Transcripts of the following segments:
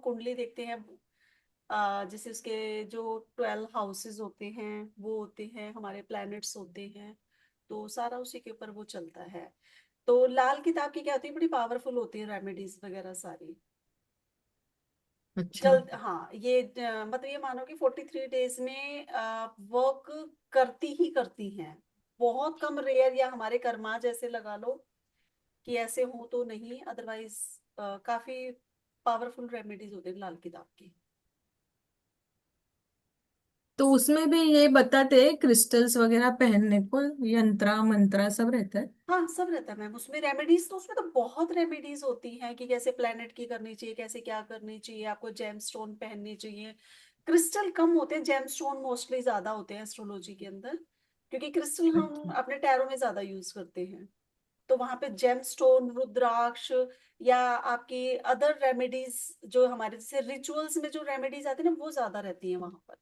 कुंडली देखते हैं, जैसे उसके जो 12 हाउसेस होते हैं वो होते हैं, हमारे प्लैनेट्स होते हैं, तो सारा उसी के ऊपर वो चलता है। तो लाल किताब की क्या होती है, बड़ी पावरफुल होती है रेमेडीज वगैरह सारी। अच्छा। जल्द, हाँ, ये मतलब ये मानो कि 43 डेज में वर्क करती ही करती हैं। बहुत कम, रेयर, या हमारे कर्मा जैसे लगा लो कि ऐसे हो तो नहीं, अदरवाइज काफी पावरफुल रेमेडीज होते हैं लाल किताब की। तो उसमें भी ये बताते हैं क्रिस्टल्स वगैरह पहनने को, यंत्रा मंत्रा सब रहता है? हाँ, सब रहता है मैम उसमें। रेमेडीज तो उसमें तो बहुत रेमेडीज होती हैं कि कैसे प्लेनेट की करनी चाहिए, कैसे क्या करनी चाहिए, आपको जेम स्टोन पहनने चाहिए। क्रिस्टल कम होते हैं, जेम स्टोन मोस्टली ज्यादा होते हैं एस्ट्रोलॉजी के अंदर, क्योंकि क्रिस्टल हम अच्छा। अपने टैरो में ज्यादा यूज करते हैं। तो वहां पे जेम स्टोन, रुद्राक्ष, या आपकी अदर रेमेडीज जो हमारे जैसे रिचुअल्स में जो रेमेडीज आती है ना, वो ज्यादा रहती है वहां पर।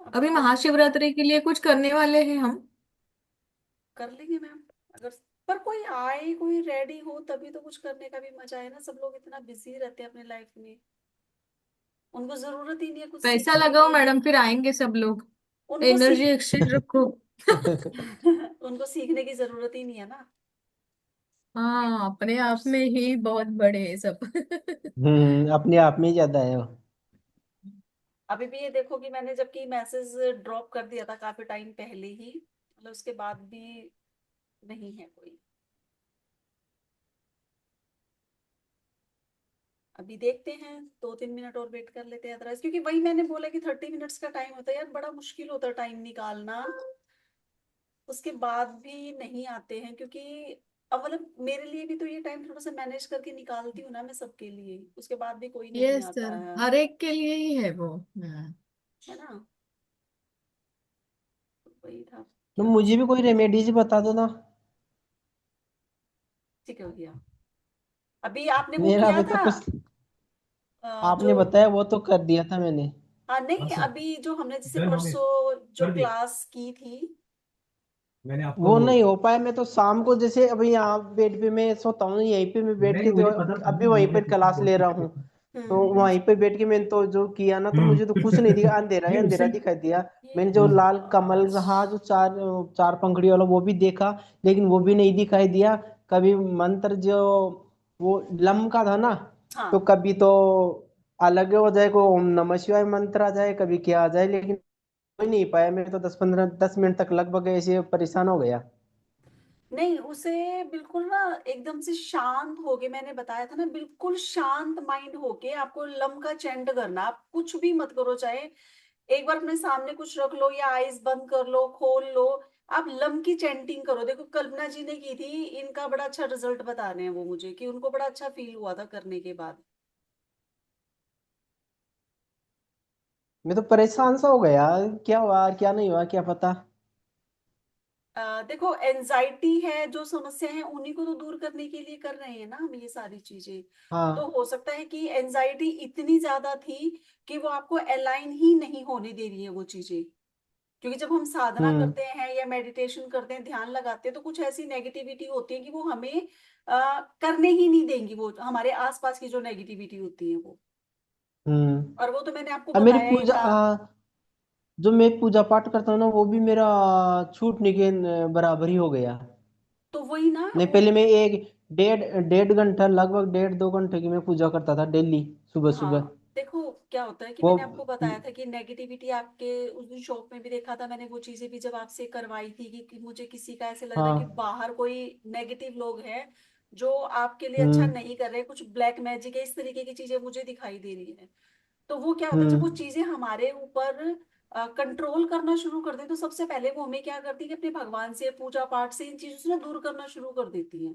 अब अभी अगर महाशिवरात्रि के लिए कुछ करने वाले हैं हम। कर लेंगे मैम, अगर पर कोई आए, कोई रेडी हो, तभी तो कुछ करने का भी मजा है ना। सब लोग इतना बिजी रहते हैं अपने लाइफ में, उनको जरूरत ही नहीं है कुछ पैसा सीखने लगाओ की। मैडम, फिर आएंगे सब लोग। उनको एनर्जी सीख एक्सचेंज रखो। उनको सीखने की जरूरत ही नहीं है ना। हाँ, अपने आप में ही बहुत बड़े हैं सब। अपने आप में ही ज्यादा है वो। अभी भी ये देखो कि मैंने जबकि मैसेज ड्रॉप कर दिया था काफी टाइम पहले ही, मतलब उसके बाद भी नहीं है कोई। अभी देखते हैं, 2-3 मिनट और वेट कर लेते हैं अदरवाइज, क्योंकि वही मैंने बोला कि 30 मिनट्स का टाइम होता है यार, बड़ा मुश्किल होता है टाइम निकालना। उसके बाद भी नहीं आते हैं, क्योंकि अब मतलब मेरे लिए भी तो ये टाइम थोड़ा सा मैनेज करके निकालती हूँ ना मैं सबके लिए, उसके बाद भी कोई नहीं यस आता सर, है। हर एक के लिए ही है वो। है ना, तो वही था, तो क्या कर मुझे भी सकते। कोई रेमेडीज बता दो ना। ठीक है भैया, अभी आपने वो मेरा किया भी तो था, कुछ जो, आपने बताया वो तो कर दिया था मैंने। हाँ नहीं, अभी जो हमने जैसे परसों जो क्लास की थी। वो नहीं हो पाया। मैं तो शाम को जैसे अभी यहाँ बेड पे मैं सोता हूँ, यहीं पे मैं बैठ के जो अभी वहीं पे क्लास ले रहा हूँ। तो हम्म। वहीं पे बैठ के मैंने तो जो किया ना, तो मुझे तो कुछ नहीं दिखा, अंधेरा ही अंधेरा दिखाई दिया। मैंने ये जो लाल कमल रहा जो चार चार पंखड़ी वाला वो भी देखा, लेकिन वो भी नहीं दिखाई दिया। कभी मंत्र जो वो लम का था ना, तो हाँ, कभी तो अलग हो जाए, को ओम नमः शिवाय मंत्र आ जाए, कभी क्या आ जाए, लेकिन हो ही नहीं पाया। मैं तो 10-15 10 मिनट तक लगभग ऐसे परेशान हो गया। नहीं, उसे बिल्कुल ना एकदम से शांत होके, मैंने बताया था ना, बिल्कुल शांत माइंड होके आपको लम का चैंट करना। आप कुछ भी मत करो, चाहे एक बार अपने सामने कुछ रख लो या आईज बंद कर लो, खोल लो, आप लम की चैंटिंग करो। देखो कल्पना जी ने की थी, इनका बड़ा अच्छा रिजल्ट बता रहे हैं वो मुझे, कि उनको बड़ा अच्छा फील हुआ था करने के बाद। मैं तो परेशान सा हो गया, क्या हुआ क्या नहीं हुआ क्या पता। देखो, एनजाइटी है, जो समस्या है उन्हीं को तो दूर करने के लिए कर रहे हैं ना हम ये सारी चीजें। तो हाँ। हो सकता है कि एनजाइटी इतनी ज्यादा थी कि वो आपको अलाइन ही नहीं होने दे रही है वो चीजें। क्योंकि जब हम साधना हम्म। करते हैं या मेडिटेशन करते हैं, ध्यान लगाते हैं, तो कुछ ऐसी नेगेटिविटी होती है कि वो हमें करने ही नहीं देंगी, वो हमारे आसपास की जो नेगेटिविटी होती है वो। हम्म। और वो तो मैंने आपको अब मेरी बताया ही पूजा था। जो मैं पूजा पाठ करता हूँ ना, वो भी मेरा छूटने के बराबर ही हो गया। तो वही ना नहीं, वो, पहले मैं एक डेढ़ डेढ़ घंटा, लगभग 1.5 2 घंटे की मैं पूजा करता था डेली, सुबह सुबह। हाँ देखो क्या होता है कि वो मैंने आपको बताया था कि नेगेटिविटी आपके उस दिन शॉप में भी देखा था मैंने, वो चीजें भी जब आपसे करवाई थी कि मुझे किसी का ऐसे लग रहा है कि हाँ। बाहर कोई नेगेटिव लोग हैं जो आपके लिए अच्छा हम्म। नहीं कर रहे, कुछ ब्लैक मैजिक है, इस तरीके की चीजें मुझे दिखाई दे रही है। तो वो क्या होता है, जब वो हम्म। चीजें हमारे ऊपर कंट्रोल करना शुरू कर दे, तो सबसे पहले वो हमें क्या करती है कि अपने भगवान से, पूजा पाठ से, इन चीजों से ना दूर करना शुरू कर देती है।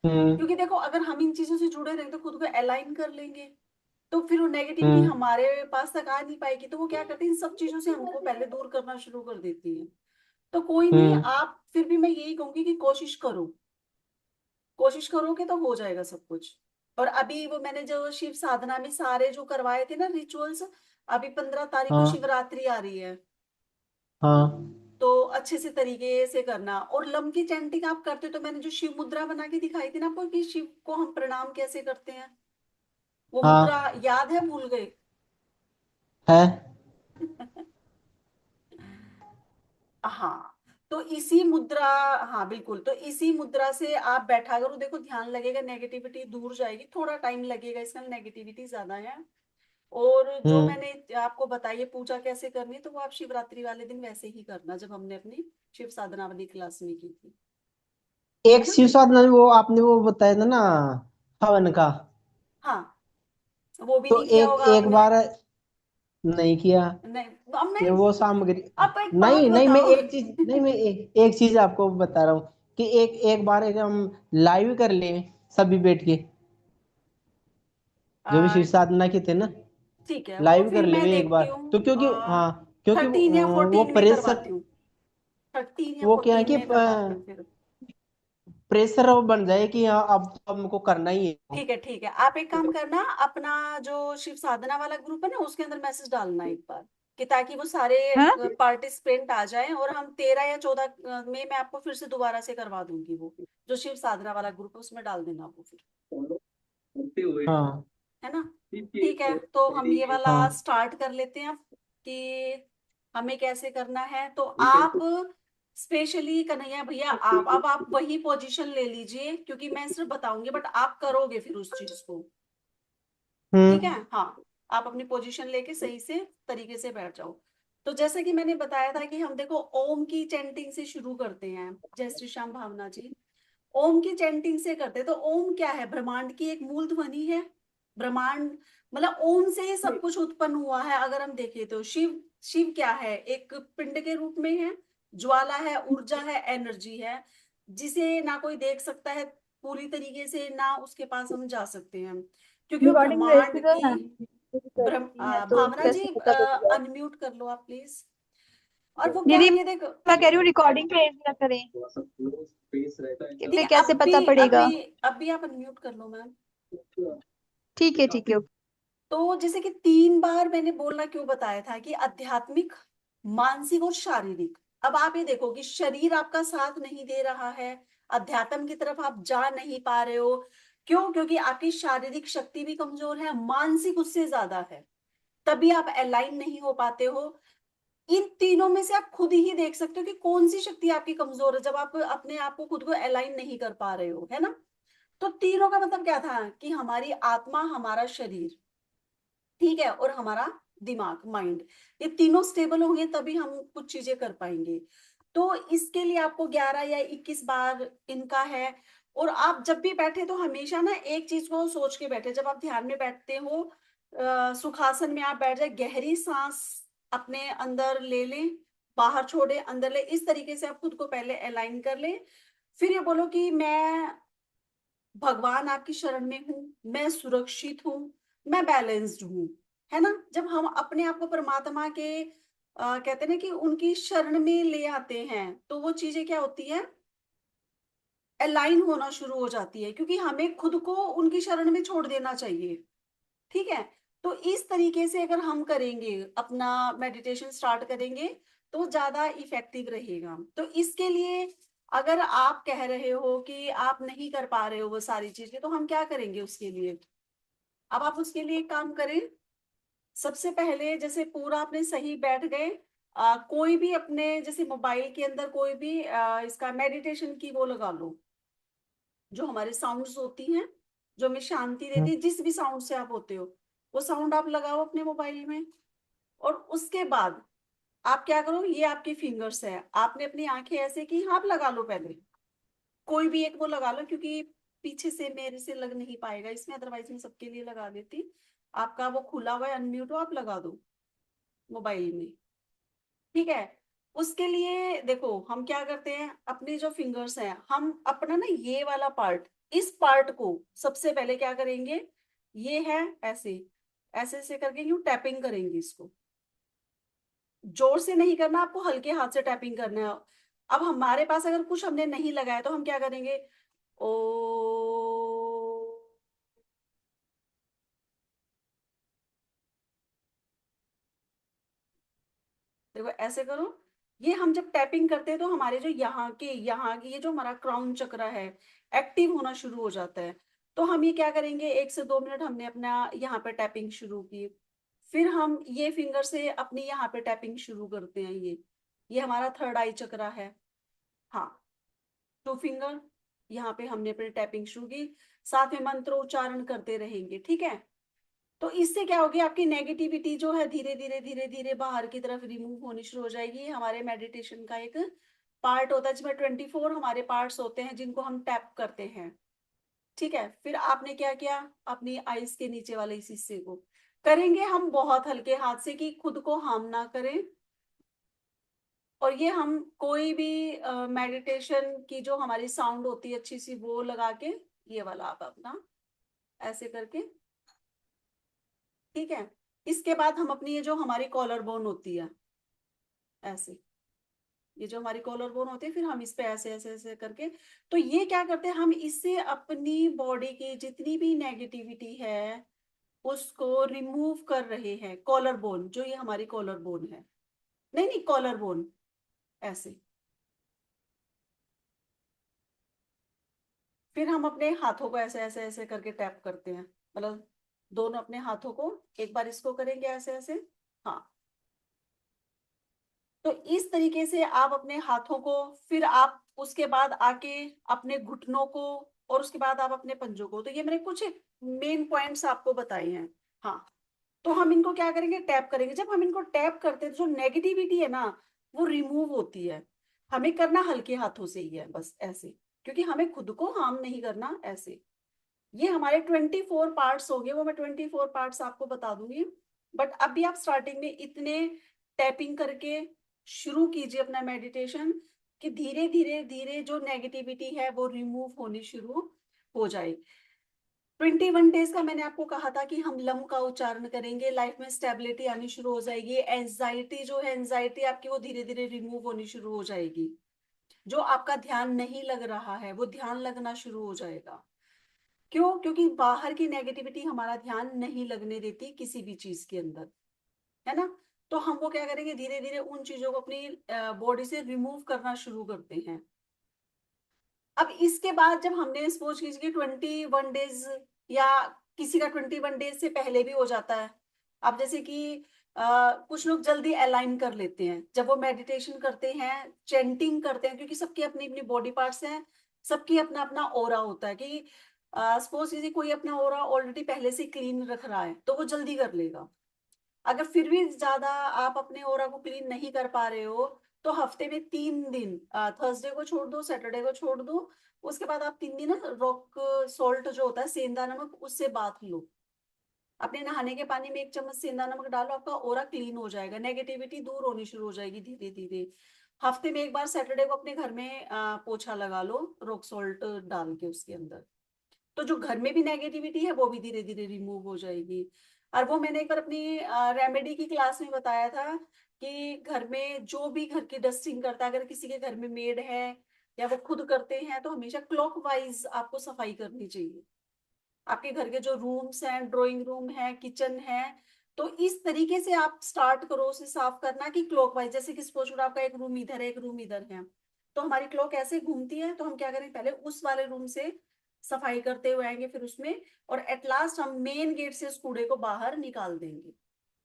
हम्म। क्योंकि देखो, अगर हम इन चीजों से जुड़े रहेंगे तो खुद को अलाइन कर लेंगे, तो फिर वो नेगेटिविटी हम्म। हमारे पास तक आ नहीं पाएगी। तो वो क्या करती है, इन सब चीजों से हमको पहले दूर करना शुरू कर देती है। तो कोई नहीं, हम्म। आप फिर भी मैं यही कहूंगी कि कोशिश करो, कोशिश करोगे तो हो जाएगा सब कुछ। और अभी वो मैंने जो शिव साधना में सारे जो करवाए थे ना रिचुअल्स, अभी 15 तारीख को हाँ। शिवरात्रि आ रही है। हाँ। तो अच्छे से तरीके से करना। और लम की चैंटिंग आप करते हो तो मैंने जो शिव मुद्रा बना के दिखाई थी ना आपको कि शिव को हम प्रणाम कैसे करते हैं, वो मुद्रा हाँ याद है, भूल गए? है। हाँ, तो इसी मुद्रा, हाँ बिल्कुल, तो इसी मुद्रा से आप बैठा करो, देखो ध्यान लगेगा, नेगेटिविटी दूर जाएगी, थोड़ा टाइम लगेगा, इसमें नेगेटिविटी ज्यादा है। और जो हम्म। मैंने आपको बताई है पूजा कैसे करनी है, तो वो आप शिवरात्रि वाले दिन वैसे ही करना जब हमने अपनी शिव साधना वाली क्लास में की थी, है एक ना? शिव साधना में वो आपने वो बताया था ना, हवन का। हाँ, वो भी तो नहीं किया एक होगा एक आपने। बार नहीं किया। नहीं, अब मैं, ये वो सामग्री, अब एक बात नहीं नहीं, मैं बताओ। एक चीज नहीं, मैं एक चीज आपको बता रहा हूँ कि एक बार एक हम लाइव कर लें सभी बैठ के, जो भी शिव आ, साधना के थे ना, ठीक है, वो लाइव कर फिर ले मैं वे एक बार। देखती हूँ। तो क्योंकि हाँ, क्योंकि 13 या 14 वो में प्रेशर, करवाती हूँ, 13 या वो क्या है 14 कि में करवाती हूँ फिर। प्रेशर बन जाए कि हाँ अब हमको करना ही है। ठीक है, ठीक है, आप एक काम करना, अपना जो शिव साधना वाला ग्रुप है ना उसके अंदर मैसेज डालना एक बार, कि ताकि वो सारे हाँ। पार्टिसिपेंट आ जाएं, और हम 13 या 14 में मैं आपको फिर से दोबारा से करवा दूंगी, वो जो शिव साधना वाला ग्रुप है उसमें डाल देना वो फिर, हाँ है ना? ठीक है, तो हम ये वाला हाँ। स्टार्ट कर लेते हैं अब, कि हमें कैसे करना है। तो आप स्पेशली कन्हैया भैया, आप अब आप वही पोजीशन ले लीजिए, क्योंकि मैं सिर्फ बताऊंगी बट आप करोगे फिर उस चीज को, ठीक है? हम्म। हाँ, आप अपनी पोजीशन लेके सही से तरीके से बैठ जाओ। तो जैसे कि मैंने बताया था कि हम देखो ओम की चैंटिंग से शुरू करते हैं, जय श्री श्याम भावना जी। ओम की चैंटिंग से करते हैं, तो ओम क्या है? ब्रह्मांड की एक मूल ध्वनि है। ब्रह्मांड मतलब ओम से ही सब कुछ उत्पन्न हुआ है। अगर हम देखें तो शिव, शिव क्या है? एक पिंड के रूप में है, ज्वाला है, ऊर्जा है, एनर्जी है, जिसे ना कोई देख सकता है पूरी तरीके से, ना उसके पास हम जा सकते हैं, क्योंकि वो रिकॉर्डिंग ब्रह्मांड भेजती तो की। है, नहीं करती है तो भावना जी, कैसे पता लगेगा? अनम्यूट कर लो आप प्लीज। और वो क्या है दीदी कि देखो, मैं कह रही हूँ रिकॉर्डिंग भेज दिया करें, कि ठीक फिर है, कैसे पता पड़ेगा? अब भी आप अनम्यूट कर लो मैम। ठीक है ठीक है। तो जैसे कि 3 बार मैंने बोलना क्यों बताया था कि आध्यात्मिक, मानसिक और शारीरिक। अब आप ये देखो कि शरीर आपका साथ नहीं दे रहा है, अध्यात्म की तरफ आप जा नहीं पा रहे हो। क्यों? क्योंकि आपकी शारीरिक शक्ति भी कमजोर है, मानसिक उससे ज्यादा है, तभी आप अलाइन नहीं हो पाते हो। इन तीनों में से आप खुद ही देख सकते हो कि कौन सी शक्ति आपकी कमजोर है, जब आप अपने आप को खुद को अलाइन नहीं कर पा रहे हो, है ना? तो तीनों का मतलब क्या था कि हमारी आत्मा, हमारा शरीर, ठीक है, और हमारा दिमाग, माइंड, ये तीनों स्टेबल होंगे तभी हम कुछ चीजें कर पाएंगे। तो इसके लिए आपको 11 या 21 बार इनका है। और आप जब भी बैठे तो हमेशा ना एक चीज को सोच के बैठे, जब आप ध्यान में बैठते हो, सुखासन में आप बैठ जाए, गहरी सांस अपने अंदर ले लें, बाहर छोड़े, अंदर ले, इस तरीके से आप खुद को पहले अलाइन कर ले। फिर ये बोलो कि मैं भगवान आपकी शरण में हूँ, मैं सुरक्षित हूँ, मैं बैलेंस्ड हूँ, है ना? जब हम अपने आप को परमात्मा के कहते हैं ना कि उनकी शरण में ले आते हैं, तो वो चीजें क्या होती है, अलाइन होना शुरू हो जाती है, क्योंकि हमें खुद को उनकी शरण में छोड़ देना चाहिए, ठीक है? तो इस तरीके से अगर हम करेंगे, अपना मेडिटेशन स्टार्ट करेंगे, तो ज्यादा इफेक्टिव रहेगा। तो इसके लिए अगर आप कह रहे हो कि आप नहीं कर पा रहे हो वो सारी चीजें, तो हम क्या करेंगे उसके लिए? अब आप उसके लिए एक काम करें, सबसे पहले जैसे पूरा आपने सही बैठ गए, कोई भी अपने जैसे मोबाइल के अंदर कोई भी इसका मेडिटेशन की वो लगा लो, जो हमारे साउंड्स होती हैं, जो हमें शांति देती हम्म। है, जिस भी साउंड से आप होते हो, वो साउंड आप लगाओ अपने मोबाइल में। और उसके बाद आप क्या करो, ये आपकी फिंगर्स है, आपने अपनी आंखें ऐसे की, आप लगा लो पहले, कोई भी एक वो लगा लो, क्योंकि पीछे से मेरे से लग नहीं पाएगा इसमें, अदरवाइज मैं सबके लिए लगा देती। आपका वो खुला हुआ है, अनम्यूट हो, आप लगा दो मोबाइल में, ठीक है? उसके लिए देखो हम क्या करते हैं, अपने जो फिंगर्स हैं, हम अपना ना ये वाला पार्ट, इस पार्ट को सबसे पहले क्या करेंगे, ये है ऐसे, ऐसे से करके यूं टैपिंग करेंगे इसको, जोर से नहीं करना आपको, हल्के हाथ से टैपिंग करना है। अब हमारे पास अगर कुछ हमने नहीं लगाया तो हम क्या करेंगे, ओ, देखो ऐसे करो, ये हम जब टैपिंग करते हैं तो हमारे जो यहाँ की ये जो हमारा क्राउन चक्र है एक्टिव होना शुरू हो जाता है। तो हम ये क्या करेंगे, 1 से 2 मिनट हमने अपना यहाँ पे टैपिंग शुरू की, फिर हम ये फिंगर से अपनी यहाँ पे टैपिंग शुरू करते हैं। ये हमारा थर्ड आई चक्र है। हाँ, 2 फिंगर यहाँ पे हमने अपनी टैपिंग शुरू की, साथ में मंत्र उच्चारण करते रहेंगे, ठीक है। तो इससे क्या होगी, आपकी नेगेटिविटी जो है धीरे धीरे धीरे धीरे बाहर की तरफ रिमूव होनी शुरू हो जाएगी। हमारे मेडिटेशन का एक पार्ट होता है जिसमें 24 हमारे पार्ट्स होते हैं जिनको हम टैप करते हैं, ठीक है। फिर आपने क्या किया, अपनी आईज के नीचे वाले इस हिस्से को करेंगे हम बहुत हल्के हाथ से कि खुद को हार्म ना करें। और ये हम कोई भी मेडिटेशन की जो हमारी साउंड होती है अच्छी सी वो लगा के, ये वाला आप अपना ऐसे करके, ठीक है। इसके बाद हम अपनी ये जो हमारी कॉलर बोन होती है ऐसे, ये जो हमारी कॉलर बोन होती है, फिर हम इस पे ऐसे ऐसे ऐसे करके, तो ये क्या करते हैं, हम इससे अपनी बॉडी की जितनी भी नेगेटिविटी है उसको रिमूव कर रहे हैं। कॉलर बोन, जो ये हमारी कॉलर बोन है, नहीं नहीं कॉलर बोन, ऐसे। फिर हम अपने हाथों को ऐसे ऐसे ऐसे करके टैप करते हैं, मतलब दोनों अपने हाथों को, एक बार इसको करेंगे ऐसे ऐसे, हाँ। तो इस तरीके से आप अपने हाथों को, फिर आप उसके बाद आके अपने घुटनों को, और उसके बाद आप अपने पंजों को। तो ये मैंने कुछ मेन पॉइंट्स आपको बताए हैं। हाँ, तो हम इनको क्या करेंगे, टैप करेंगे। जब हम इनको टैप करते हैं तो जो नेगेटिविटी है ना वो रिमूव होती है। हमें करना हल्के हाथों से ही है, बस ऐसे, क्योंकि हमें खुद को हार्म नहीं करना। ऐसे ये हमारे 24 पार्ट्स हो गए, वो मैं 24 पार्ट्स आपको बता दूंगी। बट अभी आप स्टार्टिंग में इतने टैपिंग करके शुरू कीजिए अपना मेडिटेशन, कि धीरे धीरे धीरे जो नेगेटिविटी है वो रिमूव होनी शुरू हो जाए। 21 डेज का मैंने आपको कहा था कि हम लम का उच्चारण करेंगे, लाइफ में स्टेबिलिटी आनी शुरू हो जाएगी। एंजाइटी जो है, एंजाइटी आपकी वो धीरे धीरे रिमूव होनी शुरू हो जाएगी। जो आपका ध्यान नहीं लग रहा है वो ध्यान लगना शुरू हो जाएगा। क्यों? क्योंकि बाहर की नेगेटिविटी हमारा ध्यान नहीं लगने देती किसी भी चीज के अंदर, है ना। तो हम वो क्या करेंगे, धीरे धीरे उन चीजों को अपनी बॉडी से रिमूव करना शुरू करते हैं। अब इसके बाद जब हमने सपोज कीजिए 21 डेज, या किसी का 21 डेज से पहले भी हो जाता है। अब जैसे कि कुछ लोग जल्दी अलाइन कर लेते हैं जब वो मेडिटेशन करते हैं, चैंटिंग करते हैं, क्योंकि सबकी अपनी अपनी बॉडी पार्ट्स हैं, सबकी अपना अपना ऑरा होता है। कि सपोज कीजिए कोई अपना ऑरा ऑलरेडी पहले से क्लीन रख रहा है तो वो जल्दी कर लेगा। अगर फिर भी ज्यादा आप अपने ओरा को क्लीन नहीं कर पा रहे हो तो हफ्ते में 3 दिन, थर्सडे को छोड़ दो, सैटरडे को छोड़ दो, उसके बाद आप 3 दिन ना रॉक सॉल्ट जो होता है, सेंधा नमक, उससे बाथ लो। अपने नहाने के पानी में 1 चम्मच सेंधा नमक डालो, आपका ओरा क्लीन हो जाएगा, नेगेटिविटी दूर होनी शुरू हो जाएगी धीरे धीरे। हफ्ते में एक बार सैटरडे को अपने घर में पोछा लगा लो रॉक सॉल्ट डाल के उसके अंदर। तो जो घर में भी नेगेटिविटी है वो भी धीरे धीरे रिमूव हो जाएगी। और वो मैंने एक बार अपनी रेमेडी की क्लास में बताया था कि घर में जो भी घर की डस्टिंग करता है, अगर किसी के घर में मेड है या वो खुद करते हैं, तो हमेशा क्लॉकवाइज आपको सफाई करनी चाहिए। आपके घर के जो रूम्स हैं, ड्राइंग रूम है, किचन है, तो इस तरीके से आप स्टार्ट करो उसे साफ करना कि क्लॉकवाइज। जैसे कि सपोज आपका एक रूम इधर है, एक रूम इधर है, तो हमारी क्लॉक ऐसे घूमती है, तो हम क्या करें, पहले उस वाले रूम से सफाई करते हुए आएंगे, फिर उसमें, और एट लास्ट हम मेन गेट से उस कूड़े को बाहर निकाल देंगे।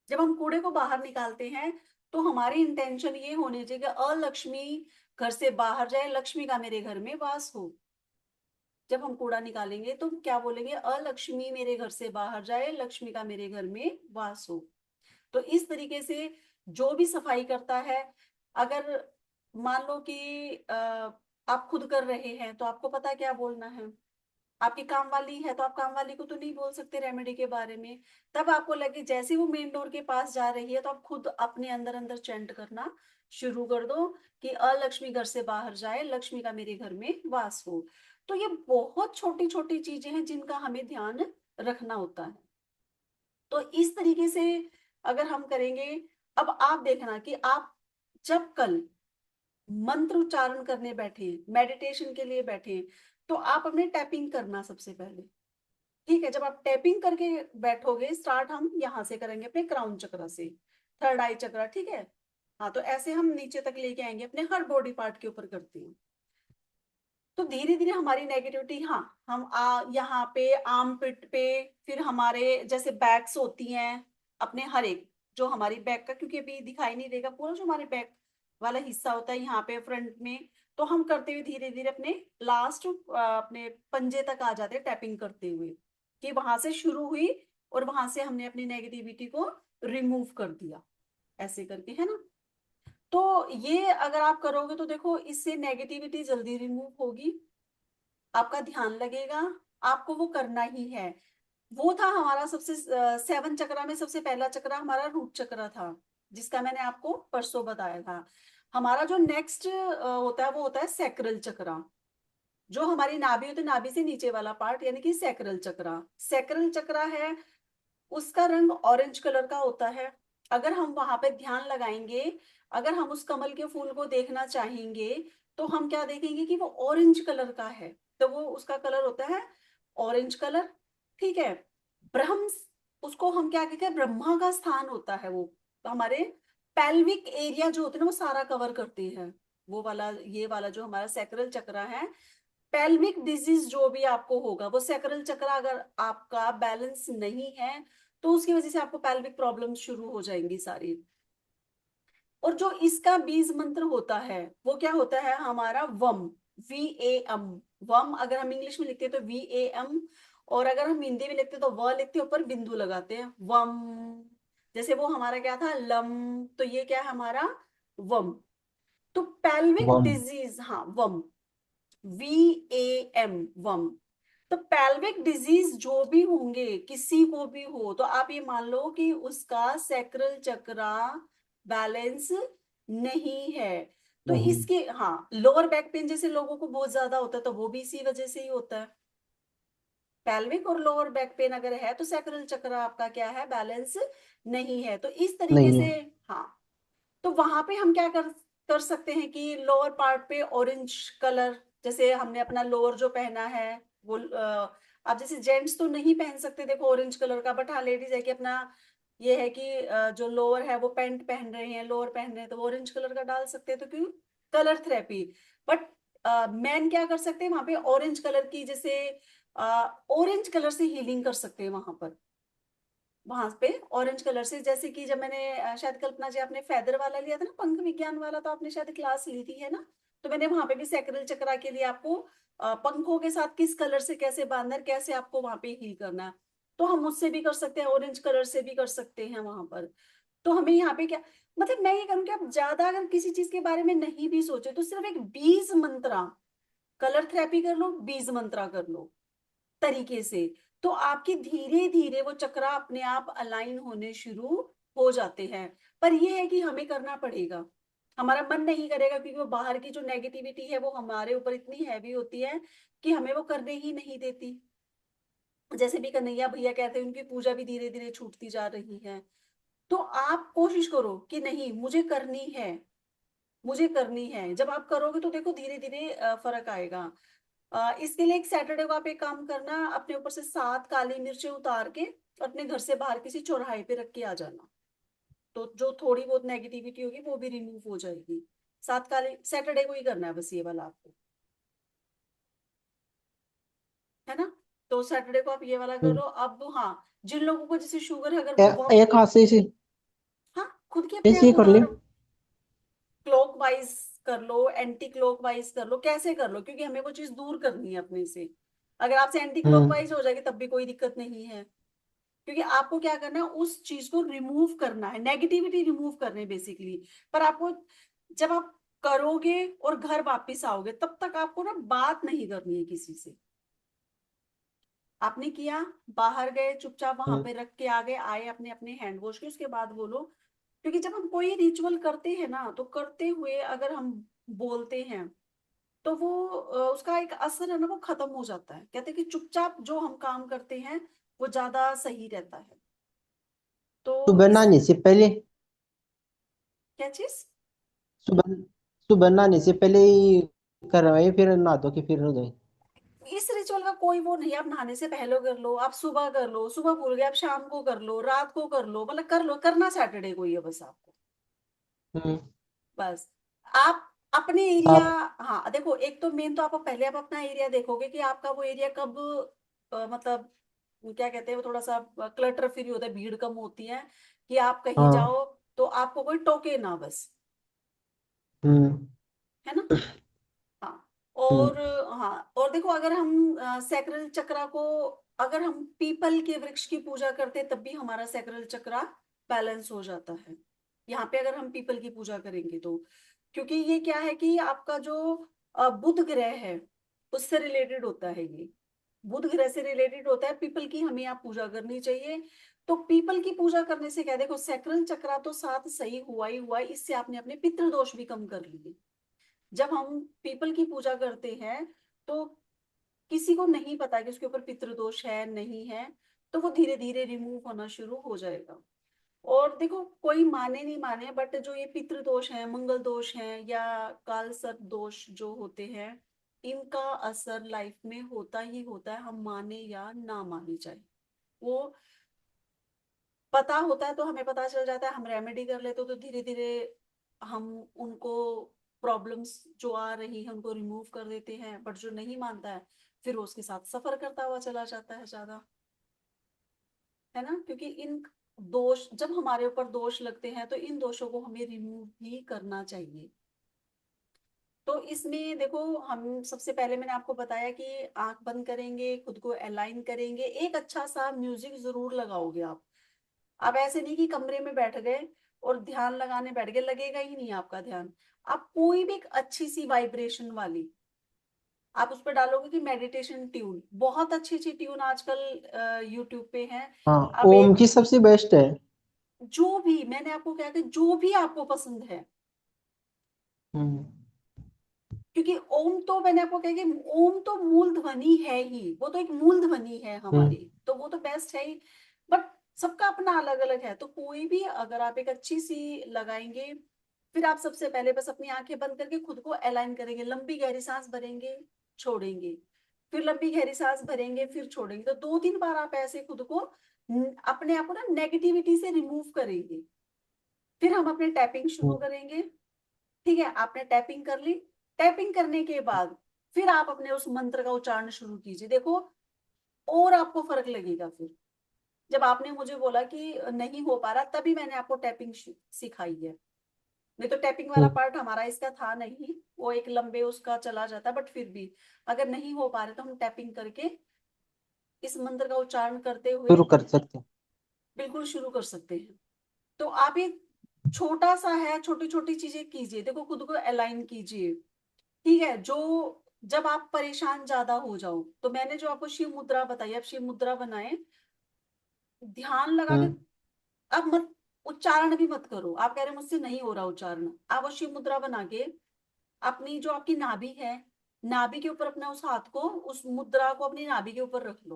जब हम कूड़े को बाहर निकालते हैं तो हमारी इंटेंशन ये होनी चाहिए कि अलक्ष्मी घर से बाहर जाए, लक्ष्मी का मेरे घर में वास हो। जब हम कूड़ा निकालेंगे तो क्या बोलेंगे, अलक्ष्मी मेरे घर से बाहर जाए, लक्ष्मी का मेरे घर में वास हो। तो इस तरीके से जो भी सफाई करता है, अगर मान लो कि आप खुद कर रहे हैं तो आपको पता है क्या बोलना है। आपकी काम वाली है तो आप काम वाली को तो नहीं बोल सकते रेमेडी के बारे में। तब आपको लगे जैसे वो मेन डोर के पास जा रही है तो आप खुद अपने अंदर अंदर चैंट करना शुरू कर दो कि अलक्ष्मी घर से बाहर जाए, लक्ष्मी का मेरे घर में वास हो। तो ये बहुत छोटी छोटी चीजें हैं जिनका हमें ध्यान रखना होता है। तो इस तरीके से अगर हम करेंगे, अब आप देखना कि आप जब कल मंत्र उच्चारण करने बैठे, मेडिटेशन के लिए बैठे, तो आप अपने टैपिंग करना सबसे पहले, ठीक है। जब आप टैपिंग करके बैठोगे, स्टार्ट हम यहाँ से करेंगे अपने क्राउन चक्र से, थर्ड आई चक्र, ठीक है। हाँ, तो ऐसे हम नीचे तक लेके आएंगे, अपने हर बॉडी पार्ट के ऊपर करते हैं। तो धीरे धीरे हमारी नेगेटिविटी, हाँ, हम यहाँ पे आर्म पिट पे, फिर हमारे जैसे बैक्स होती हैं अपने हर एक, जो हमारी बैक का, क्योंकि अभी दिखाई नहीं देगा पूरा, जो हमारे बैक वाला हिस्सा होता है यहाँ पे फ्रंट में, तो हम करते हुए धीरे धीरे अपने लास्ट अपने पंजे तक आ जाते हैं, टैपिंग करते हुए, कि वहां से शुरू हुई और वहां से हमने अपनी नेगेटिविटी को रिमूव कर दिया, ऐसे करके, है ना। तो ये अगर आप करोगे तो देखो, इससे नेगेटिविटी जल्दी रिमूव होगी, आपका ध्यान लगेगा, आपको वो करना ही है। वो था हमारा सबसे 7 चक्रा में सबसे पहला चक्रा हमारा रूट चक्रा था, जिसका मैंने आपको परसों बताया था। हमारा जो नेक्स्ट होता है वो होता है सैक्रल चक्रा, जो हमारी नाभि होती है, नाभि से नीचे वाला पार्ट, यानी कि सैक्रल चक्रा। सैक्रल चक्रा है, उसका रंग ऑरेंज कलर का होता है। अगर हम वहां पे ध्यान लगाएंगे, अगर हम उस कमल के फूल को देखना चाहेंगे, तो हम क्या देखेंगे कि वो ऑरेंज कलर का है, तो वो उसका कलर होता है ऑरेंज कलर, ठीक है। ब्रह्म, उसको हम क्या कहते हैं, ब्रह्मा का स्थान होता है वो, तो हमारे पेल्विक एरिया जो होते हैं ना, वो सारा कवर करते हैं, वो वाला, ये वाला जो हमारा सैक्रल चक्र है। पेल्विक डिजीज जो भी आपको होगा, वो सैक्रल चक्र अगर आपका बैलेंस नहीं है, तो उसकी वजह से आपको पेल्विक प्रॉब्लम शुरू हो जाएंगी सारी। और जो इसका बीज मंत्र होता है वो क्या होता है, हमारा वम, VAM। वम अगर हम इंग्लिश में लिखते हैं तो VAM, और अगर हम हिंदी में लिखते हैं तो व लिखते हैं, ऊपर बिंदु लगाते हैं, वम। जैसे वो हमारा क्या था, लम, तो ये क्या है हमारा, वम। तो पेल्विक वम। डिजीज, हाँ, वम, VAM, वम। तो पेल्विक डिजीज जो भी होंगे, किसी को भी हो, तो आप ये मान लो कि उसका सैक्रल चक्रा बैलेंस नहीं है। तो नहीं। इसके, हाँ, लोअर बैक पेन जैसे लोगों को बहुत ज्यादा होता है, तो वो भी इसी वजह से ही होता है। पेल्विक और लोअर बैक पेन अगर है तो सैक्रल चक्र आपका क्या है, बैलेंस नहीं है। तो इस तरीके नहीं से, है। हाँ, तो वहां पे हम क्या कर कर सकते हैं कि लोअर पार्ट पे ऑरेंज कलर, जैसे हमने अपना लोअर जो पहना है वो, आप जैसे जेंट्स तो नहीं पहन सकते देखो ऑरेंज कलर का, बट हाँ, लेडीज है कि अपना ये है कि जो लोअर है वो पैंट पहन रहे हैं, लोअर पहन रहे हैं, तो वो ऑरेंज कलर का डाल सकते हैं, तो क्यों, कलर थेरेपी। बट मैन क्या कर सकते हैं वहां पे, ऑरेंज कलर की, जैसे ऑरेंज कलर से हीलिंग कर सकते हैं वहां पर, वहां पे ऑरेंज कलर से। जैसे कि जब मैंने शायद कल्पना जी आपने फेदर वाला लिया था ना, पंख विज्ञान वाला, तो आपने शायद क्लास ली थी, है ना। तो मैंने वहां पे भी सैक्रल चक्रा के लिए आपको पंखों के साथ किस कलर से कैसे बांधना है, कैसे आपको वहां पे हील करना है, तो हम उससे भी कर सकते हैं, ऑरेंज कलर से भी कर सकते हैं वहां पर। तो हमें यहाँ पे क्या, मतलब मैं ये करूँ कि आप ज्यादा अगर किसी चीज के बारे में नहीं भी सोचे, तो सिर्फ एक बीज मंत्रा, कलर थेरेपी कर लो, बीज मंत्रा कर लो तरीके से, तो आपकी धीरे धीरे वो चक्रा अपने आप अलाइन होने शुरू हो जाते हैं। पर ये है कि हमें करना पड़ेगा, हमारा मन नहीं करेगा, क्योंकि वो बाहर की जो नेगेटिविटी है वो हमारे ऊपर इतनी हैवी होती है कि हमें वो करने ही नहीं देती। जैसे भी कन्हैया भैया कहते हैं, उनकी पूजा भी धीरे धीरे छूटती जा रही है। तो आप कोशिश करो कि नहीं, मुझे करनी है, मुझे करनी है। जब आप करोगे तो देखो धीरे धीरे फर्क आएगा। इसके लिए एक सैटरडे को आप एक काम करना, अपने ऊपर से 7 काली मिर्चें उतार के अपने घर से बाहर किसी चौराहे पे रख के आ जाना, तो जो थोड़ी बहुत नेगेटिविटी होगी वो भी रिमूव हो जाएगी। 7 काली, सैटरडे को ही करना है बस ये वाला आपको, है ना। तो सैटरडे को आप ये वाला करो। अब हाँ, जिन लोगों को जैसे शुगर है, अगर वो एक हाथ से इसे हाँ, खुद की अपने ऐसे आप ही कर ले। उतारो, क्लॉक वाइज कर लो, एंटी क्लॉक वाइज कर लो, कैसे कर लो, क्योंकि हमें वो चीज दूर करनी है अपने से। अगर आपसे एंटी क्लॉक हम्म। वाइज हो जाएगी तब भी कोई दिक्कत नहीं है, क्योंकि आपको क्या करना है, उस चीज को रिमूव करना है, नेगेटिविटी रिमूव करनी है बेसिकली। पर आपको, जब आप करोगे और घर वापस आओगे, तब तक आपको ना बात नहीं करनी है किसी से। आपने किया, बाहर गए, चुपचाप वहां हम्म। पे रख के आ गए, आए अपने अपने हैंड वॉश के, उसके बाद बोलो। क्योंकि जब हम कोई रिचुअल करते हैं ना, तो करते हुए अगर हम बोलते हैं, तो वो उसका एक असर है ना, वो खत्म हो जाता है। कहते हैं कि चुपचाप जो हम काम करते हैं वो ज्यादा सही रहता है। तो सुबह इस, नहाने से पहले, क्या चीज, सुबह सुबह नहाने से पहले ही करवाए, फिर नहा धो के फिर हो जाए। इस रिचुअल का कोई वो नहीं है, आप नहाने से पहले कर लो, आप सुबह कर लो, सुबह भूल गए आप शाम को कर लो, रात को कर लो, मतलब कर लो, करना सैटरडे को ही है बस आपको। हम्म। बस आप अपने एरिया, आप। हाँ देखो, एक तो मेन तो आप पहले आप अपना एरिया देखोगे कि आपका वो एरिया कब मतलब क्या कहते हैं, वो थोड़ा सा क्लटर फ्री होता है, भीड़ कम होती है, कि आप कहीं हाँ। जाओ तो आपको कोई टोके ना बस, हम्म। है ना। हाँ। हम्म। और हाँ, और देखो अगर हम सैक्रल चक्रा को, अगर हम पीपल के वृक्ष की पूजा करते तब भी हमारा सैक्रल चक्रा बैलेंस हो जाता है। यहाँ पे अगर हम पीपल की पूजा करेंगे तो, क्योंकि ये क्या है कि आपका जो बुध ग्रह है उससे रिलेटेड होता है ये, बुध ग्रह से रिलेटेड होता है, पीपल की हमें यहाँ पूजा करनी चाहिए। तो पीपल की पूजा करने से क्या, देखो सैक्रल चक्रा तो साथ सही हुआ ही हुआ, इससे आपने अपने पितृदोष भी कम कर लिए। जब हम पीपल की पूजा करते हैं तो किसी को नहीं पता कि उसके ऊपर पितृदोष है नहीं है, तो वो धीरे धीरे रिमूव होना शुरू हो जाएगा। और देखो कोई माने नहीं माने, बट जो ये पितृदोष है, मंगल दोष है, या काल सर्प दोष जो होते हैं, इनका असर लाइफ में होता ही होता है, हम माने या ना माने जाए। वो पता होता है तो हमें पता चल जाता है, हम रेमेडी कर लेते तो धीरे धीरे हम उनको, प्रॉब्लम्स जो आ रही है उनको रिमूव कर देते हैं। बट जो नहीं मानता है फिर वो उसके साथ सफर करता हुआ चला जाता है ज्यादा, है ना। क्योंकि इन दोष, जब हमारे ऊपर दोष लगते हैं तो इन दोषों को हमें रिमूव भी करना चाहिए। तो इसमें देखो, हम सबसे पहले मैंने आपको बताया कि आंख बंद करेंगे, खुद को अलाइन करेंगे, एक अच्छा सा म्यूजिक जरूर लगाओगे आप ऐसे नहीं कि कमरे में बैठ गए और ध्यान लगाने बैठ गए, लगेगा ही नहीं आपका ध्यान। आप कोई भी एक अच्छी सी वाइब्रेशन वाली आप उस पर डालोगे कि मेडिटेशन ट्यून, बहुत अच्छी अच्छी ट्यून आजकल यूट्यूब पे है। हाँ, आप ओम एक, की सबसे बेस्ट है। जो भी मैंने आपको कहा कि जो भी आपको पसंद है, हम्म। क्योंकि ओम तो मैंने आपको कहा कि ओम तो मूल ध्वनि है ही, वो तो एक मूल ध्वनि है हम्म। हमारी, तो वो तो बेस्ट है ही। बट सबका अपना अलग अलग है, तो कोई भी अगर आप एक अच्छी सी लगाएंगे, फिर आप सबसे पहले बस अपनी आंखें बंद करके खुद को अलाइन करेंगे, लंबी गहरी सांस भरेंगे, छोड़ेंगे, फिर लंबी गहरी सांस भरेंगे, फिर छोड़ेंगे। तो 2-3 बार आप ऐसे खुद को अपने आप को ना नेगेटिविटी से रिमूव करेंगे। फिर हम अपने टैपिंग शुरू हम्म। करेंगे। ठीक है, आपने टैपिंग कर ली, टैपिंग करने के बाद फिर आप अपने उस मंत्र का उच्चारण शुरू कीजिए, देखो और आपको फर्क लगेगा। फिर जब आपने मुझे बोला कि नहीं हो पा रहा, तभी मैंने आपको टैपिंग सिखाई है। नहीं तो टैपिंग वाला हम्म। पार्ट हमारा इसका था नहीं, वो एक लंबे उसका चला जाता, बट फिर भी अगर नहीं हो पा रहे तो हम टैपिंग करके इस मंत्र का उच्चारण करते हुए शुरू कर सकते हैं। बिल्कुल शुरू कर सकते हैं। तो आप ये छोटा सा है, छोटी छोटी चीजें कीजिए, देखो खुद को अलाइन कीजिए। ठीक है, जो जब आप परेशान ज्यादा हो जाओ तो मैंने जो आपको शिव मुद्रा बताई, आप शिव मुद्रा बनाए, ध्यान लगा के, हम्म। अब मत उच्चारण भी मत करो। आप कह रहे मुझसे नहीं हो रहा उच्चारण, आप वो शिव मुद्रा बना के अपनी जो आपकी नाभि है, नाभि के ऊपर अपना उस हाथ को, उस मुद्रा को अपनी नाभि के ऊपर रख लो,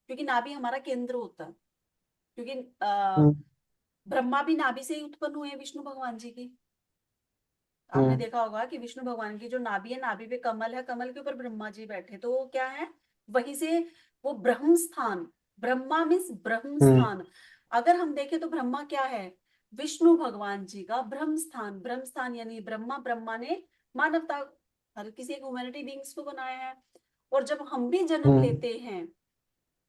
क्योंकि नाभि हमारा केंद्र होता है। क्योंकि हम्म। ब्रह्मा भी नाभि से ही उत्पन्न हुए हैं, विष्णु भगवान जी की। आपने हम्म। देखा होगा कि विष्णु भगवान की जो नाभि है, नाभि पे कमल है, कमल के ऊपर ब्रह्मा जी बैठे, तो वो क्या है, वहीं से वो ब्रह्म स्थान, ब्रह्मा मीन्स ब्रह्म हम्म। स्थान। अगर हम देखें तो ब्रह्मा क्या है, विष्णु भगवान जी का ब्रह्म स्थान, ब्रह्म स्थान यानी ब्रह्मा, ब्रह्मा ने मानवता, हर किसी एक ह्यूमैनिटी बींग्स को बनाया है। और जब हम भी जन्म हम्म। लेते हैं,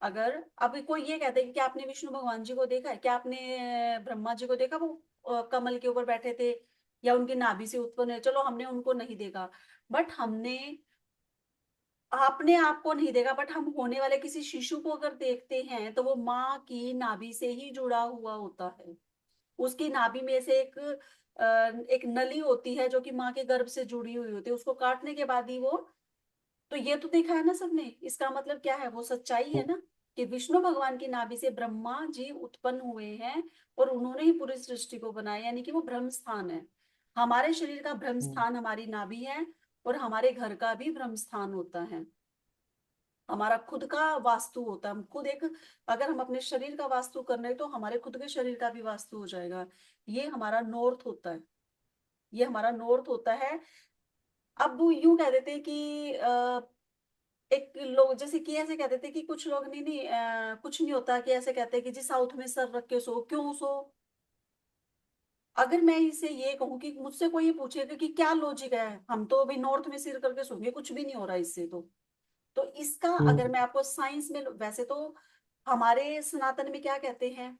अगर अभी कोई ये कहते हैं कि क्या आपने विष्णु भगवान जी को देखा है, क्या आपने ब्रह्मा जी को देखा, वो कमल के ऊपर बैठे थे या उनकी नाभि से उत्पन्न है, चलो हमने उनको नहीं देखा, बट हमने अपने आप को नहीं देखा, बट हम होने वाले किसी शिशु को अगर देखते हैं तो वो माँ की नाभि से ही जुड़ा हुआ होता है। उसकी नाभि में से एक नली होती है जो कि माँ के गर्भ से जुड़ी हुई होती है, उसको काटने के बाद ही वो, तो ये तो देखा है ना सबने, इसका मतलब क्या है, वो सच्चाई है ना, कि विष्णु भगवान की नाभि से ब्रह्मा जी उत्पन्न हुए हैं और उन्होंने ही पूरी सृष्टि को बनाया, यानी कि वो ब्रह्म स्थान है। हमारे शरीर का ब्रह्म हम्म। स्थान हमारी नाभि है, और हमारे घर का भी ब्रह्म स्थान होता है, हमारा खुद का वास्तु होता है। हम खुद एक, अगर हम अपने शरीर का वास्तु कर रहे हैं तो हमारे खुद के शरीर का भी वास्तु हो जाएगा। ये हमारा नॉर्थ होता है, ये हमारा नॉर्थ होता है। अब वो यूं कह देते हैं कि एक लोग जैसे कि ऐसे कहते थे कि कुछ लोग नहीं नहीं कुछ नहीं होता, कि ऐसे कहते हैं कि जी साउथ में सर रख के सो, क्यों सो, अगर मैं इसे ये कहूँ कि मुझसे कोई ये पूछेगा कि क्या लॉजिक है, हम तो अभी नॉर्थ में सिर करके सोंगे, कुछ भी नहीं हो रहा इससे। तो इसका अगर मैं आपको साइंस में, वैसे तो हमारे सनातन में क्या कहते हैं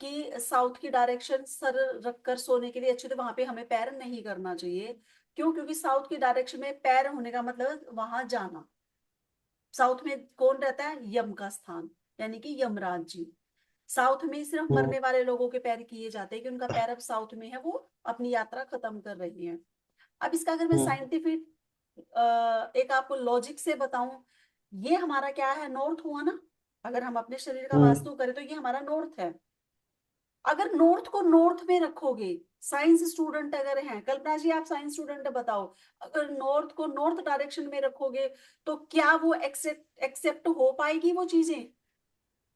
कि साउथ की डायरेक्शन सर रखकर सोने के लिए अच्छी, तो वहां पे हमें पैर नहीं करना चाहिए। क्यों? क्योंकि साउथ की डायरेक्शन में पैर होने का मतलब वहां जाना। साउथ में कौन रहता है? यम का स्थान, यानी कि यमराज जी। साउथ में सिर्फ मरने वाले लोगों के पैर किए जाते हैं कि उनका पैर अब साउथ में है, वो अपनी यात्रा खत्म कर रही है। अब इसका अगर मैं साइंटिफिक एक आपको लॉजिक से बताऊं, ये हमारा क्या है? नॉर्थ हुआ ना। अगर हम अपने शरीर का वास्तु करें तो ये हमारा नॉर्थ है। अगर नॉर्थ को नॉर्थ में रखोगे, साइंस स्टूडेंट अगर हैं, कल्पना जी आप साइंस स्टूडेंट बताओ, अगर नॉर्थ को नॉर्थ डायरेक्शन में रखोगे तो क्या वो एक्सेप्ट हो पाएगी वो चीजें?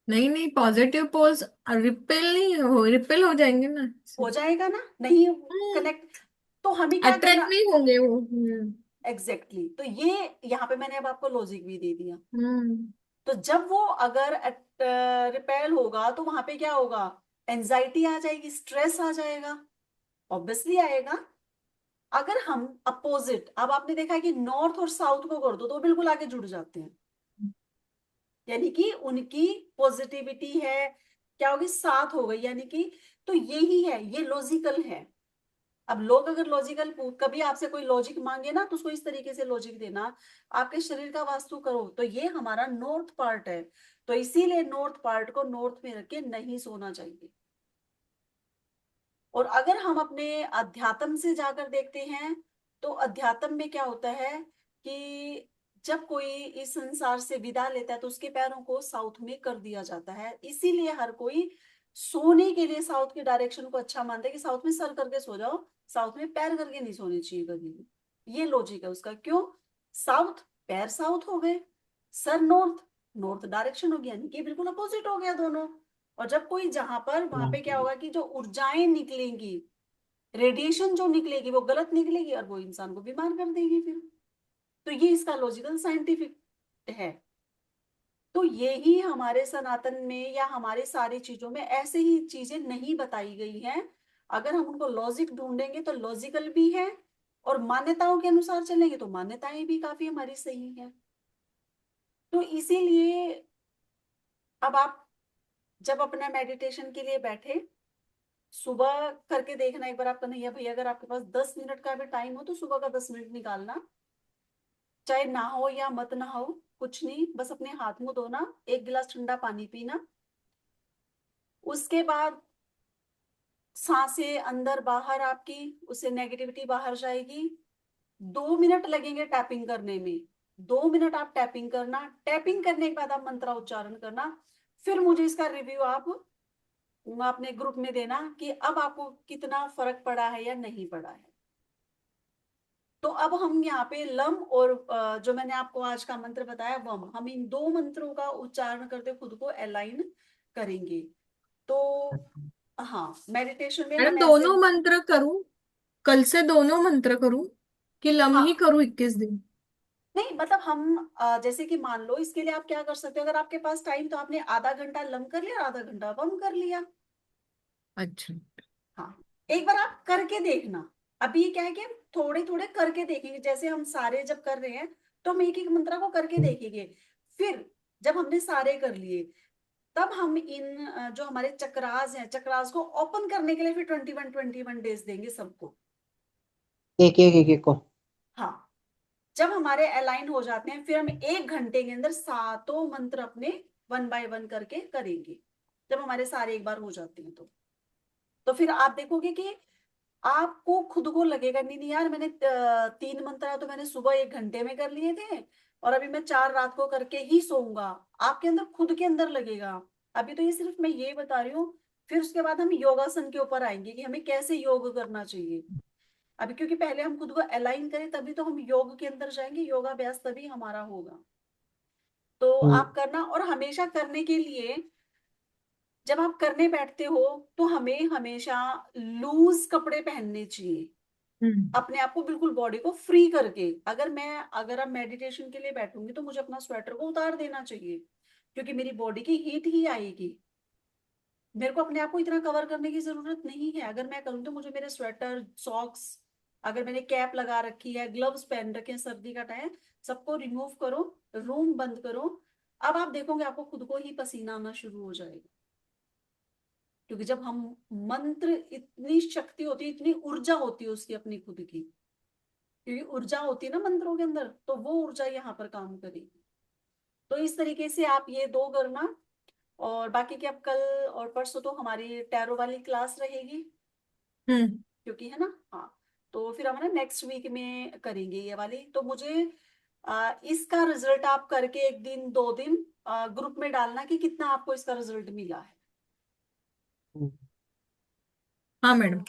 नहीं नहीं, पॉजिटिव पोल्स रिपेल हो जाएंगे ना। हो जाएगा ना, नहीं कनेक्ट। तो हमें क्या अट्रैक्ट करना? नहीं होंगे वो। एग्जैक्टली तो ये यहाँ पे मैंने अब आपको लॉजिक भी दे दिया। हम्म। तो जब वो अगर रिपेल होगा तो वहां पे क्या होगा? एंजाइटी आ जाएगी, स्ट्रेस आ जाएगा, ऑब्वियसली आएगा। अगर हम अपोजिट, अब आपने देखा है कि नॉर्थ और साउथ को कर दो तो वो बिल्कुल आगे जुड़ जाते हैं, यानी कि उनकी पॉजिटिविटी है, क्या होगी? साथ हो गई, यानी कि तो यही है, ये लॉजिकल है। अब लोग अगर लॉजिकल, कभी आपसे कोई लॉजिक मांगे ना तो उसको इस तरीके से लॉजिक देना, आपके शरीर का वास्तु करो तो ये हमारा नॉर्थ पार्ट है, तो इसीलिए नॉर्थ पार्ट को नॉर्थ में रख के नहीं सोना चाहिए। और अगर हम अपने अध्यात्म से जाकर देखते हैं तो अध्यात्म में क्या होता है कि जब कोई इस संसार से विदा लेता है तो उसके पैरों को साउथ में कर दिया जाता है। इसीलिए हर कोई सोने के लिए साउथ की डायरेक्शन को अच्छा मानता है कि साउथ में सर करके सो जाओ, साउथ में पैर करके नहीं सोनी चाहिए कभी भी। ये लॉजिक है उसका। क्यों? साउथ, पैर साउथ हो गए, सर नॉर्थ, नॉर्थ डायरेक्शन हो गया, यानी कि बिल्कुल अपोजिट हो गया दोनों। और जब कोई जहां पर, वहां पे क्या होगा कि जो ऊर्जाएं निकलेंगी, रेडिएशन जो निकलेगी वो गलत निकलेगी और वो इंसान को बीमार कर देगी फिर। तो ये इसका लॉजिकल साइंटिफिक है। तो यही हमारे सनातन में या हमारे सारी चीजों में ऐसे ही चीजें नहीं बताई गई हैं। अगर हम उनको लॉजिक ढूंढेंगे तो लॉजिकल भी है, और मान्यताओं के अनुसार चलेंगे तो मान्यताएं भी काफी हमारी सही है। तो इसीलिए अब आप जब अपना मेडिटेशन के लिए बैठे, सुबह करके देखना एक बार। आप कन्हैया भैया अगर आपके पास 10 मिनट का भी टाइम हो तो सुबह का 10 मिनट निकालना, चाहे नहाओ या मत नहाओ, कुछ नहीं, बस अपने हाथ मुंह धोना, एक गिलास ठंडा पानी पीना, उसके बाद सांसें अंदर बाहर आपकी, उससे नेगेटिविटी बाहर जाएगी। 2 मिनट लगेंगे टैपिंग करने में, 2 मिनट आप टैपिंग करना, टैपिंग करने के बाद आप मंत्र उच्चारण करना। फिर मुझे इसका रिव्यू आप अपने ग्रुप में देना कि अब आपको कितना फर्क पड़ा है या नहीं पड़ा है। तो अब हम यहाँ पे लम और जो मैंने आपको आज का मंत्र बताया वम, हम इन दो मंत्रों का उच्चारण करते खुद को अलाइन करेंगे। तो हाँ, मेडिटेशन में मैडम हम ऐसे, दोनों मंत्र करूं? कल से दोनों मंत्र करूं कि लम ही हाँ, करूं 21 दिन? नहीं मतलब हम जैसे कि मान लो, इसके लिए आप क्या कर सकते हो, अगर आपके पास टाइम तो आपने आधा घंटा लम कर लिया, आधा घंटा वम कर लिया। अच्छा। हाँ, एक बार आप करके देखना। अभी ये क्या है कि हम थोड़े थोड़े करके देखेंगे, जैसे हम सारे जब कर रहे हैं तो हम एक एक मंत्र को करके देखेंगे। फिर जब हमने सारे कर लिए तब हम इन जो हमारे चक्रास हैं, चक्रास को ओपन करने के लिए फिर 21 डेज देंगे सबको। एक एक एक एक को। हाँ, जब हमारे अलाइन हो जाते हैं फिर हम 1 घंटे के अंदर सातों मंत्र अपने 1 बाय 1 करके करेंगे। जब हमारे सारे एक बार हो जाते हैं तो फिर आप देखोगे कि आपको खुद को लगेगा नहीं नहीं यार, मैंने 3 मंत्र तो मैंने सुबह 1 घंटे में कर लिए थे और अभी मैं 4 रात को करके ही सोऊंगा। आपके अंदर खुद के अंदर लगेगा। अभी तो ये सिर्फ मैं ये बता रही हूँ। फिर उसके बाद हम योगासन के ऊपर आएंगे कि हमें कैसे योग करना चाहिए। अभी क्योंकि पहले हम खुद को अलाइन करें तभी तो हम योग के अंदर जाएंगे, योगाभ्यास तभी हमारा होगा। तो आप करना, और हमेशा करने के लिए जब आप करने बैठते हो तो हमें हमेशा लूज कपड़े पहनने चाहिए, हम्म। अपने आप को बिल्कुल बॉडी को फ्री करके। अगर अब मेडिटेशन के लिए बैठूंगी तो मुझे अपना स्वेटर को उतार देना चाहिए, क्योंकि मेरी बॉडी की हीट ही आएगी। मेरे को अपने आप को इतना कवर करने की जरूरत नहीं है। अगर मैं करूँ तो मुझे मेरे स्वेटर, सॉक्स, अगर मैंने कैप लगा रखी है, ग्लव्स पहन रखे हैं सर्दी का टाइम, सबको रिमूव करो, रूम बंद करो। अब आप देखोगे आपको खुद को ही पसीना आना शुरू हो जाएगा। क्योंकि जब हम मंत्र, इतनी शक्ति होती है, इतनी ऊर्जा होती है उसकी अपनी खुद की, क्योंकि ऊर्जा होती है ना मंत्रों के अंदर, तो वो ऊर्जा यहाँ पर काम करेगी। तो इस तरीके से आप ये दो करना। और बाकी के अब कल और परसों तो हमारी टैरो वाली क्लास रहेगी, हम्म। क्योंकि है ना। हाँ, तो फिर हम ना नेक्स्ट वीक में करेंगे ये वाली। तो मुझे इसका रिजल्ट आप करके एक दिन 2 दिन ग्रुप में डालना कि कितना आपको इसका रिजल्ट मिला है। हम्म। हाँ तो मैडम।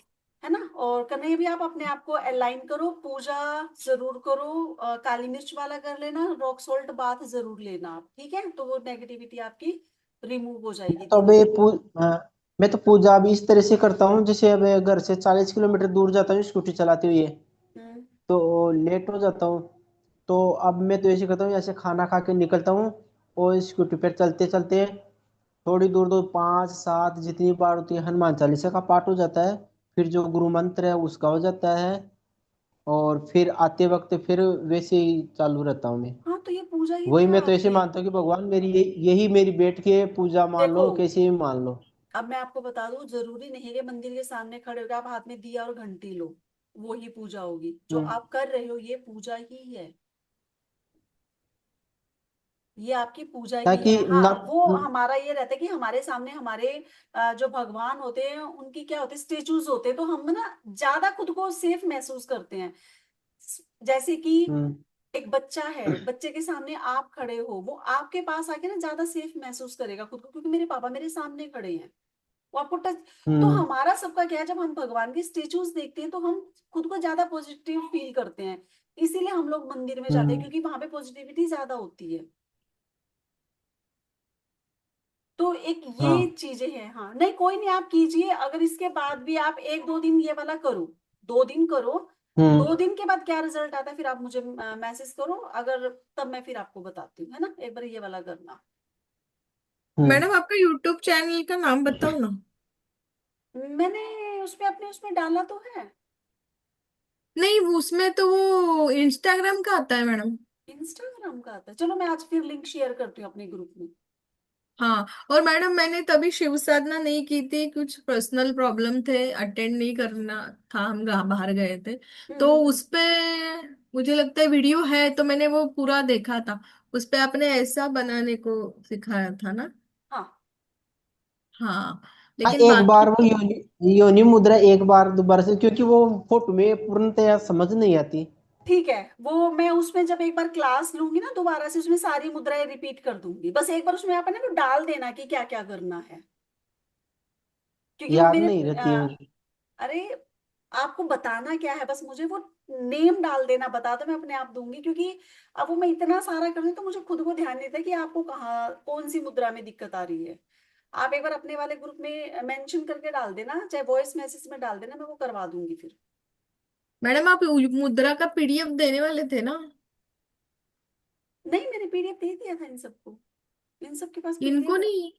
है ना। और करना ये भी, आप अपने आप को अलाइन करो, पूजा जरूर करो, काली मिर्च वाला कर लेना, रॉक सॉल्ट बाथ जरूर लेना आप, ठीक है। तो वो नेगेटिविटी आपकी रिमूव हो जाएगी तो धीरे अब धीरे। मैं तो पूजा अभी इस तरह से करता हूँ, जैसे अब घर से 40 किलोमीटर दूर जाता हूँ स्कूटी चलाते हुए, हम्म। तो लेट हो जाता हूँ। तो अब मैं तो ऐसे करता हूँ, जैसे खाना खा के निकलता हूँ और स्कूटी पर चलते चलते थोड़ी दूर, दो 5 7 जितनी बार होती है हनुमान चालीसा का पाठ हो जाता है, फिर जो गुरु मंत्र है उसका हो जाता है, और फिर आते वक्त फिर वैसे ही चालू रहता हूँ मैं। हाँ, तो ये पूजा ही वही थी मैं तो ऐसे आपकी। मानता हूँ कि भगवान मेरी यही मेरी बैठ के पूजा मान देखो, लो, कैसे भी मान लो। अब मैं आपको बता दूं, जरूरी नहीं है कि मंदिर के सामने खड़े होकर आप हाथ में दिया और घंटी लो वो ही पूजा होगी। जो हम्म। आप कर रहे हो ये पूजा ही है, ये आपकी पूजा ही ताकि है। हाँ, ना। वो हमारा ये रहता है कि हमारे सामने हमारे जो भगवान होते हैं उनकी क्या होते हैं, स्टेचूज होते हैं, तो हम ना ज्यादा खुद को सेफ महसूस करते हैं। जैसे कि हम्म। एक बच्चा है, बच्चे के सामने आप खड़े हो, वो आपके पास आके ना ज्यादा सेफ महसूस करेगा खुद को, क्योंकि मेरे पापा मेरे सामने खड़े हैं, वो आपको टच। तो हम्म। हमारा सबका क्या है, जब हम भगवान के स्टेचूज देखते हैं तो हम खुद को ज्यादा पॉजिटिव फील करते हैं। इसीलिए हम लोग मंदिर में जाते हैं, हम्म। क्योंकि वहां पे पॉजिटिविटी ज्यादा होती है। तो एक ये हाँ। चीजें हैं। हाँ, नहीं कोई नहीं, आप कीजिए। अगर इसके बाद भी आप 1 2 दिन ये वाला करो, 2 दिन करो, हम्म। 2 दिन के बाद क्या रिजल्ट आता है फिर आप मुझे मैसेज करो, अगर तब मैं फिर आपको बताती हूँ, है ना। एक बार ये वाला करना। हम्म। मैडम आपका यूट्यूब चैनल का नाम बताओ ना। मैंने उसमें अपने उसमें डाला तो है। नहीं, उसमें तो वो इंस्टाग्राम का आता है मैडम। इंस्टाग्राम का आता है, चलो मैं आज फिर लिंक शेयर करती हूँ अपने ग्रुप में। हाँ। और मैडम मैंने तभी शिव साधना नहीं की थी, कुछ पर्सनल प्रॉब्लम थे, अटेंड नहीं करना था, हम बाहर गए थे। तो हम्म। उस पे मुझे लगता है वीडियो है, तो मैंने वो पूरा देखा था। उस पे आपने ऐसा बनाने को सिखाया था ना। हाँ, हाँ। हाँ, लेकिन एक बार बाकी। वो योनि मुद्रा एक बार दोबारा से, क्योंकि वो फोटो में पूर्णतया समझ नहीं आती। ठीक है। वो मैं उसमें जब एक बार क्लास लूंगी ना दोबारा से, उसमें सारी मुद्राएं रिपीट कर दूंगी। बस एक बार उसमें आप है ना वो डाल देना कि क्या क्या करना है, क्योंकि वो याद मेरे नहीं रहती है मुझे। अरे, आपको बताना क्या है, बस मुझे वो नेम डाल देना, बता दो, मैं अपने आप दूंगी। क्योंकि अब वो मैं इतना सारा कर रही हूँ तो मुझे खुद को ध्यान नहीं था कि आपको कहाँ कौन सी मुद्रा में दिक्कत आ रही है। आप एक बार अपने वाले ग्रुप में मेंशन करके डाल देना, चाहे वॉइस मैसेज में डाल देना, मैं वो करवा दूंगी फिर। मैडम आप मुद्रा का पीडीएफ देने वाले थे ना। नहीं, मैंने पीडीएफ दे दिया था इन सबको, इन सबके पास इनको पीडीएफ। नहीं।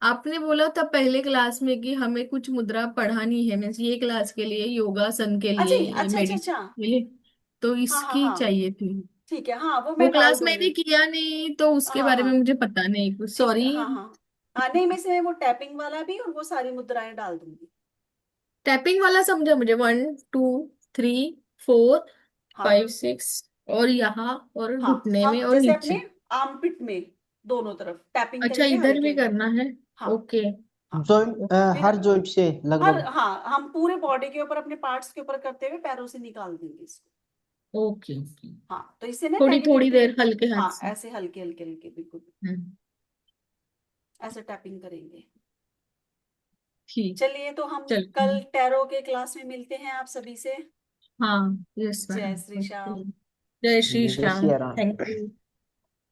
आपने बोला था पहले क्लास में कि हमें कुछ मुद्रा पढ़ानी है, मीन्स ये क्लास के लिए, योगासन के अच्छा लिए, ये अच्छा अच्छा अच्छा। मेडिटेशन के लिए। तो हाँ हाँ इसकी हाँ, चाहिए थी। ठीक है, हाँ वो वो मैं डाल क्लास मैंने दूंगी। किया नहीं, तो उसके हाँ बारे में हाँ, मुझे पता नहीं कुछ, ठीक है, सॉरी। हाँ हाँ। हाँ नहीं, मैं इसमें वो टैपिंग वाला भी और वो सारी मुद्राएं डाल दूंगी। टैपिंग वाला समझा मुझे, 1 2 3 4 हाँ 5 6, और यहाँ और हाँ, घुटने में हम और जैसे अपने नीचे। आर्मपिट में दोनों तरफ टैपिंग अच्छा, करेंगे इधर हल्के भी हल्के। करना है। हाँ ओके। हाँ। जॉइंट, फिर हर जॉइंट से हर, लगभग। हाँ, हम पूरे बॉडी के ऊपर अपने पार्ट्स के ऊपर करते हुए पैरों से निकाल देंगे इसको। Okay okay. हाँ, तो इससे ना थोड़ी थोड़ी नेगेटिविटी। देर हल्के हाथ हाँ, से। ऐसे हल्के हल्के हल्के बिल्कुल, हम्म। ऐसे टैपिंग करेंगे। ठीक। चलिए, तो हम चल। कल टैरो के क्लास में मिलते हैं आप सभी से। हाँ। यस जय मैडम, श्री ओके। श्याम। जय श्री जय श्याम। सिया राम। Thank you.